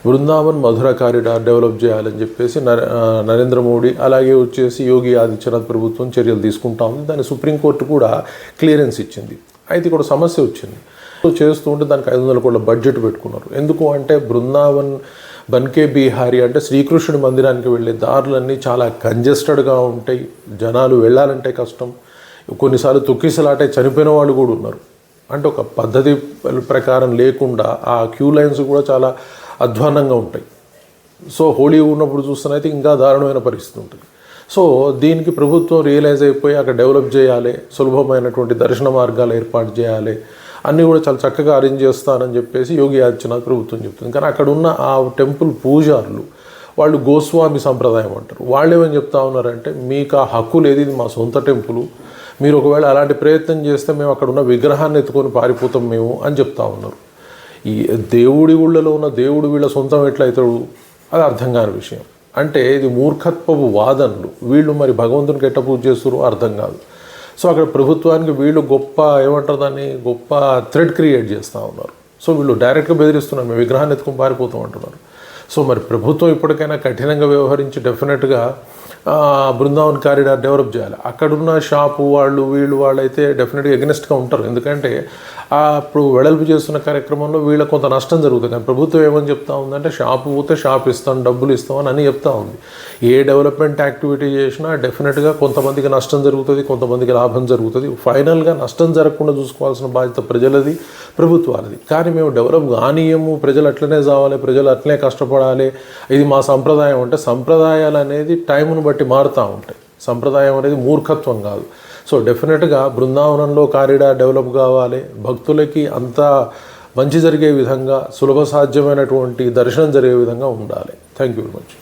బృందావన్ మధుర corridor develop చేయాలని చెప్పేసి నరేంద్ర మోడీ అలాగే వచ్చేసి యోగి ఆదిత్యనాథ్ ప్రభుత్వం చర్యలు తీసుకుంటా ఉంది. దాన్ని సుప్రీంకోర్టు కూడా క్లియరెన్స్ ఇచ్చింది. అయితే ఇక్కడ సమస్య వచ్చింది. చేస్తూ ఉంటే దానికి 500 కోట్ల బడ్జెట్ పెట్టుకున్నారు. ఎందుకు అంటే బృందావన్ బన్కే బిహారీ అంటే శ్రీకృష్ణుడి మందిరానికి వెళ్ళే దారులన్నీ చాలా కంజెస్టెడ్గా ఉంటాయి. జనాలు వెళ్ళాలంటే కష్టం. కొన్నిసార్లు తొక్కిసలాటే చనిపోయిన వాళ్ళు కూడా ఉన్నారు. అంటే ఒక పద్ధతి ప్రకారం లేకుండా ఆ క్యూ లైన్స్ కూడా చాలా అధ్వాన్నంగా ఉంటాయి. సో హోలీ ఉన్నప్పుడు చూస్తున్నైతే ఇంకా దారుణమైన పరిస్థితి ఉంటుంది. సో దీనికి ప్రభుత్వం రియలైజ్ అయిపోయి అక్కడ డెవలప్ చేయాలి, సులభమైనటువంటి దర్శన మార్గాలు ఏర్పాటు చేయాలి, అన్నీ కూడా చాలా చక్కగా అరేంజ్ చేస్తానని చెప్పేసి యోగి ఆదిత్యనాథ్ ప్రభుత్వం చెప్తుంది. కానీ అక్కడ ఉన్న ఆ టెంపుల్ పూజారులు వాళ్ళు గోస్వామి సంప్రదాయం అంటారు. వాళ్ళు ఏమని చెప్తా ఉన్నారంటే మీకు ఆ హక్కు లేదు, ఇది మా సొంత టెంపుల్, మీరు ఒకవేళ అలాంటి ప్రయత్నం చేస్తే మేము అక్కడ ఉన్న విగ్రహాన్ని ఎత్తుకొని పారిపోతాం మేము అని చెప్తా ఉన్నారు. ఈ దేవుడి ఊళ్ళలో ఉన్న దేవుడు వీళ్ళ సొంతం ఎట్లయితాడు అది అర్థం కాని విషయం. అంటే ఇది మూర్ఖత్వపు వాదనలు. వీళ్ళు మరి భగవంతునికి ఎట్ట పూజ చేస్తారో అర్థం కాదు. సో అక్కడ ప్రభుత్వానికి వీళ్ళు గొప్ప ఏమంటారు దాన్ని గొప్ప థ్రెడ్ క్రియేట్ చేస్తూ ఉన్నారు. సో వీళ్ళు డైరెక్ట్గా బెదిరిస్తున్నారు, మేము విగ్రహాన్ని ఎత్తుకొని పారిపోతాం అంటున్నారు. సో మరి ప్రభుత్వం ఇప్పటికైనా కఠినంగా వ్యవహరించి డెఫినెట్గా బృందావన్ కారిడార్ డెవలప్ చేయాలి. అక్కడున్న షాపు వాళ్ళు అయితే డెఫినెట్గా ఎగనెస్ట్గా ఉంటారు. ఎందుకంటే అప్పుడు వెడల్పు చేస్తున్న కార్యక్రమంలో వీళ్ళ కొంత నష్టం జరుగుతుంది. కానీ ప్రభుత్వం ఏమని చెప్తా ఉందంటే షాపు పోతే షాప్ ఇస్తాం, డబ్బులు ఇస్తాం అని చెప్తా ఉంది. ఏ డెవలప్మెంట్ యాక్టివిటీ చేసినా డెఫినెట్గా కొంతమందికి నష్టం జరుగుతుంది, కొంతమందికి లాభం జరుగుతుంది. ఫైనల్గా నష్టం జరగకుండా చూసుకోవాల్సిన బాధ్యత ప్రజలది, ప్రభుత్వాలది. కానీ మేము డెవలప్ కానీయము, ప్రజలు అట్లనే చావాలి, ప్రజలు అట్లనే కష్టపడాలి, ఇది మా సంప్రదాయం అంటే సంప్రదాయాలు అనేది టైంను బట్టి మారుతూ ఉంటాయి. సంప్రదాయం అనేది మూర్ఖత్వం కాదు. సో డెఫినెట్గా బృందావనంలో కారిడార్ డెవలప్ కావాలి, భక్తులకి అంతా మంచి జరిగే విధంగా సులభ సాధ్యమైనటువంటి దర్శనం జరిగే విధంగా ఉండాలి. Thank you very much.